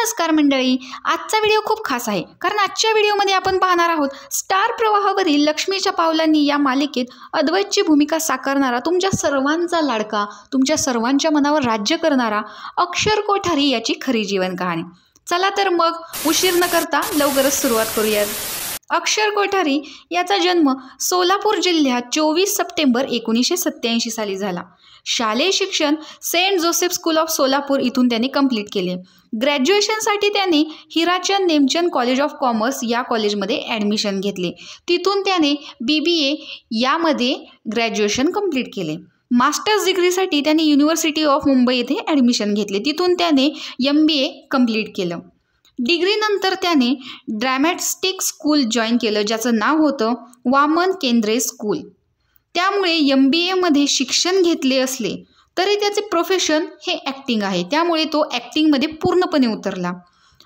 नमस्कार मंडळी, आजचा व्हिडिओ खूप खास आहे कारण आजच्या व्हिडिओमध्ये आपण पाहणार आहोत स्टार प्रवाहावरील लक्ष्मीच्या पावलांनी या मालिकेत अद्वैतची भूमिका साकारणारा, तुमच्या सर्वांचा लाडका, तुमच्या सर्वांच्या मनावर राज्य करणारा अक्षर कोठारी याची खरी जीवन कहाणी। चला तर मग उशीर न करता लवकरच सुरुवात करूया। अक्षर कोठारी याचा जन्म सोलापूर जिल्ह्यात 24 सप्टेंबर 1987 साली झाला। शालेय शिक्षण Saint Joseph school of Solapur इथून त्यांनी कंप्लीट केले। ग्रॅज्युएशनसाठी त्यांनी Hirachand Nemchand college of commerce या कॉलेजमध्ये ॲडमिशन घेतले। तिथून त्याने BBA यामध्ये ग्रॅज्युएशन कंप्लीट केले। मास्टर्स डिग्रीसाठी त्यांनी युनिव्हर्सिटी ऑफ मुंबई येथे ॲडमिशन घेतले। तिथून त्याने MBA कंप्लीट केलं। डिग्रीनंतर त्याने ड्रॅमॅटिक स्कूल जॉईन केलं, ज्याचं नाव होतं वामन केंद्रे स्कूल। त्यामुळे MBAमध्ये शिक्षण घेतले असले तरी त्याचे प्रोफेशन हे ॲक्टिंग आहे, त्यामुळे तो ॲक्टिंगमध्ये पूर्णपणे उतरला।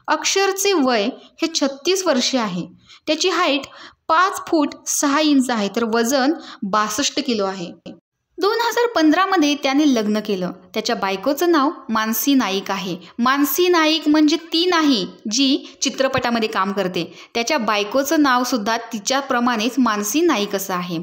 अक्षरचे वय हे 36 वर्षे आहे। त्याची हाईट 5 फूट 6 इंच आहे, तर वजन 62 किलो आहे। 2015 त्याने लग्न केलं। त्याच्या बायकोचं नाव मानसी नाईक आहे। मानसी नाईक म्हणजे ती नाही जी चित्रपटामध्ये काम करते, त्याच्या बायकोचं नावसुद्धा तिच्याप्रमाणेच मानसी नाईक असं आहे।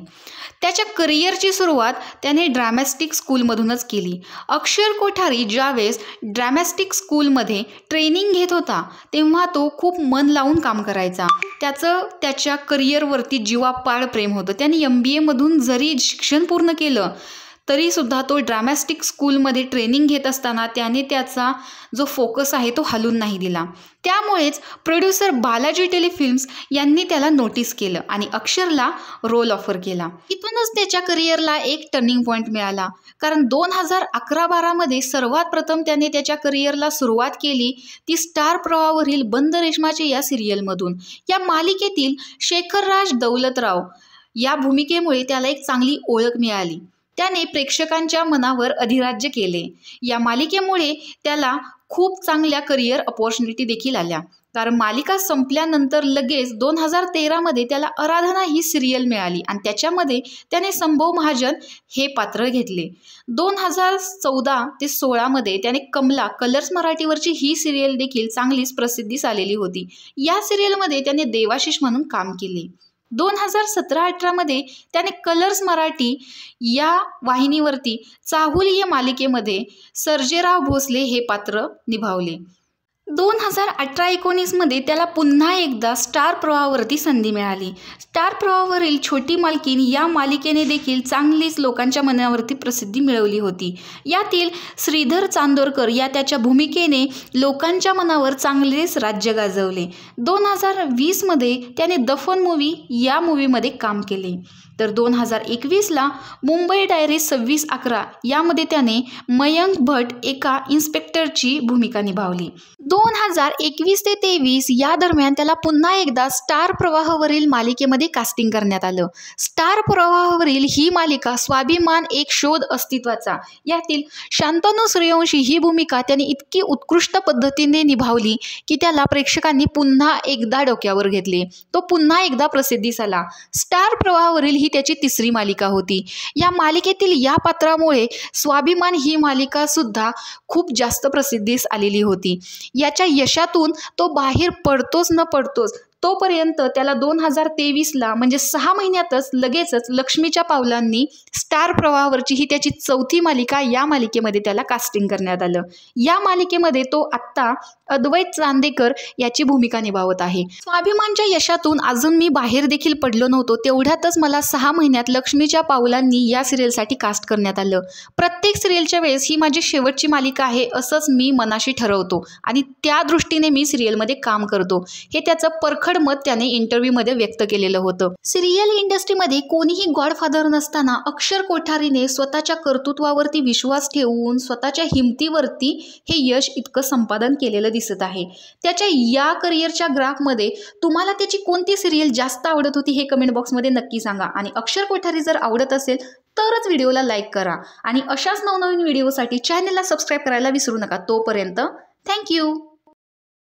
त्याच्या करिअरची सुरुवात त्याने ड्रॅमॅटिक स्कूलमधूनच केली। अक्षर कोठारी ज्यावेळेस ड्रॅमॅटिक स्कूलमध्ये ट्रेनिंग घेत होता तेव्हा तो खूप मन लावून काम करायचा। त्याच्या करिअरवरती जीवापाड प्रेम होतं। त्याने MBAमधून जरी शिक्षण पूर्ण केलं तरीसुद्धा तो ड्रॅमॅटिक स्कूलमध्ये ट्रेनिंग घेत असताना त्याने त्याचा जो फोकस आहे तो हलून नाही दिला। त्यामुळेच प्रोड्युसर बालाजी टेलिफिल्म्स यांनी त्याला नोटीस केलं आणि अक्षरला रोल ऑफर केला। इथूनच त्याच्या करिअरला एक टर्निंग पॉईंट मिळाला, कारण 2011-12 सर्वात प्रथम त्याने त्याच्या करिअरला सुरुवात केली ती स्टार प्रवाहावरील बंद रेशमाचे या सिरियलमधून। या मालिकेतील शेखरराज दौलतराव या भूमिकेमुळे त्याला एक चांगली ओळख मिळाली। त्याने प्रेक्षकांच्या मनावर अधिराज्य केले। या मालिकेमुळे त्याला खूप चांगल्या करिअर अपॉर्च्युनिटी देखील आल्या, कारण मालिका संपल्यानंतर लगेच 2013 त्याला आराधना ही सिरियल मिळाली आणि त्याच्यामध्ये त्याने संभव महाजन हे पात्र घेतले। 2014 ते 16 त्याने कमला कलर्स मराठीवरची ही सिरियल देखील चांगलीच प्रसिद्धीस आलेली होती। या सिरियलमध्ये त्याने देवाशिष म्हणून काम केले। 2017-18 त्याने कलर्स मराठी या वाहिनीवरती चाहुल या मालिकेमध्ये सर्जेराव भोसले हे पात्र निभावले। 2018-19 त्याला पुन्हा एकदा स्टार प्रवाहावरती संधी मिळाली। स्टार प्रवाहावरील छोटी मालकीण या मालिकेने देखील चांगलीच लोकांच्या मनावरती प्रसिद्धी मिळवली होती। यातील श्रीधर चांदोरकर या त्याच्या भूमिकेने लोकांच्या मनावर चांगलेच राज्य गाजवले। 2020 त्याने दफन मूवी या मूवीमध्ये काम केले। तर 2021 मुंबई डायरीज 26/11 यामध्ये त्याने मयंक भट एका इन्स्पेक्टरची भूमिका निभावली। 2021 ते 23 या दरम्यान त्याला पुन्हा एकदा स्टार प्रवाहावरील मालिकेमध्ये कास्टिंग करण्यात आलं। स्टार प्रवाहावरील ही मालिका स्वाभिमान एक शोध अस्तित्वाचा यातील शांतनु सूर्यवंशी ही भूमिका त्याने इतकी उत्कृष्ट पद्धतीने निभावली की त्याला प्रेक्षकांनी पुन्हा एकदा डोक्यावर घेतले। तो पुन्हा एकदा प्रसिद्धीस आला। स्टार प्रवाहावरील ही त्याची तिसरी मालिका होती। या मालिकेतील या पात्रामुळे स्वाभिमान ही मालिका सुद्धा खूप जास्त प्रसिद्धीस आलेली होती। याच्या यशातून तो बाहेर पडतोच न पडतोच तोपर्यंत त्याला 2023 म्हणजे 6 महिन्यातच लगेचच लक्ष्मीच्या पावलांनी स्टार प्रवाहावरची ही त्याची चौथी मालिका या मालिकेमध्ये त्याला कास्टिंग करण्यात आलं। या मालिकेमध्ये तो आत्ता अद्वैत चांदेकर याची भूमिका निभावत आहे। स्वाभिमानच्या यशातून अजून मी बाहेर देखील पडलो नव्हतो, तेवढ्यातच मला 6 महिन्यात लक्ष्मीच्या पावलांनी या सिरियलसाठी कास्ट करण्यात आलं। प्रत्येक सिरियलच्या वेळेस ही माझी शेवटची मालिका आहे असंच मी मनाशी ठरवतो आणि त्या दृष्टीने मी सिरियलमध्ये काम करतो, हे त्याचं परखड मत त्याने इंटरव्ह्यूमध्ये व्यक्त केलेलं होतं। सिरियल इंडस्ट्रीमध्ये कोणीही गॉडफादर नसताना अक्षर कोठारीने स्वतःच्या कर्तृत्वावरती विश्वास ठेवून स्वतःच्या हिमतीवरती हे यश इतकं संपादन केलेलं दिसत आहे। त्याच्या या करिअरच्या ग्राफमध्ये तुम्हाला त्याची कोणती सिरियल जास्त आवडत होती हे कमेंट बॉक्समध्ये नक्की सांगा आणि अक्षर कोठारी जर आवडत असेल तरच व्हिडिओला लाईक करा आणि अशाच नवनवीन व्हिडिओसाठी चॅनलला सबस्क्राईब करायला विसरू नका। तोपर्यंत थँक्यू।